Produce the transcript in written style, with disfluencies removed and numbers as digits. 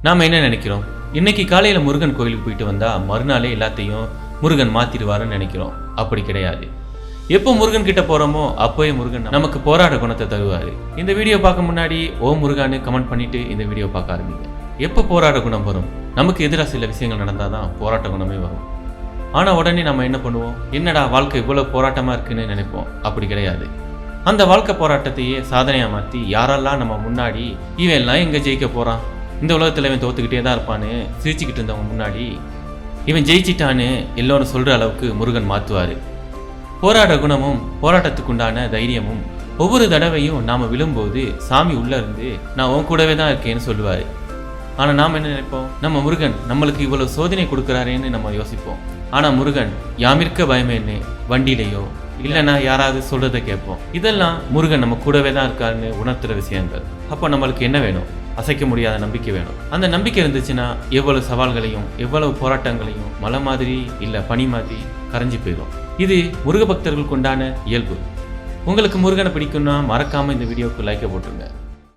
நாம் என்ன நினைக்கிறோம்? இன்னைக்கு காலையில் முருகன் கோயிலுக்கு போயிட்டு வந்தால் மறுநாளே எல்லாத்தையும் முருகன் மாற்றிடுவாருன்னு நினைக்கிறோம். அப்படி கிடையாது. எப்போ முருகன் கிட்ட போகிறோமோ அப்போயே முருகன் நமக்கு போராட்ட குணத்தை தருவார். இந்த வீடியோ பார்க்க முன்னாடி ஓ முருகான்னு கமெண்ட் பண்ணிவிட்டு இந்த வீடியோ பார்க்க ஆரம்பிங்க. எப்போ போராட்ட குணம் வரும்? நமக்கு எதிராக சில விஷயங்கள் நடந்தால் தான் போராட்ட குணமே வரும். ஆனால் உடனே நம்ம என்ன பண்ணுவோம்? என்னடா வாழ்க்கை இவ்வளோ போராட்டமாக இருக்குன்னு நினைப்போம். அப்படி கிடையாது. அந்த வாழ்க்கை போராட்டத்தையே சாதனையாக மாற்றி யாரெல்லாம் நம்ம முன்னாடி இவன் எல்லாம் எங்கே ஜெயிக்க போகிறான், இந்த உலகத்தில் இவன் தோத்துக்கிட்டே தான் இருப்பான்னு சிரிச்சுக்கிட்டு இருந்தவங்க முன்னாடி இவன் ஜெயிச்சிட்டான்னு எல்லோரும் சொல்கிற அளவுக்கு முருகன் மாற்றுவார். போராட்ட குணமும் போராட்டத்துக்குண்டான தைரியமும் ஒவ்வொரு தடவையும் நாம் விழும்போது சாமி உள்ளே இருந்து நான் உன் கூடவே தான் இருக்கேன்னு சொல்லுவார். ஆனால் நாம் என்ன நினைப்போம்? நம்ம முருகன் நம்மளுக்கு இவ்வளோ சோதனை கொடுக்குறாரேன்னு நம்ம யோசிப்போம். ஆனால் முருகன் யாமிருக்க பயமேன்னு வண்டியிலையோ இல்லைன்னா யாராவது சொல்கிறத கேட்போம். இதெல்லாம் முருகன் நம்ம கூடவே தான் இருக்காருன்னு உணர்த்துற விஷயங்கள். அப்போ நம்மளுக்கு என்ன வேணும்? அசைக்க முடியாத நம்பிக்கை வேணும். அந்த நம்பிக்கை இருந்துச்சுன்னா எவ்வளவு சவால்களையும் எவ்வளவு போராட்டங்களையும் மலை மாதிரி இல்லை பனி மாதிரி கரைஞ்சி போயிடும். இது முருக பக்தர்களுக்கு உண்டான இயல்பு. உங்களுக்கு முருகனை பிடிக்கும்னா மறக்காமல் இந்த வீடியோவுக்கு லைக்கை போட்டுருங்க.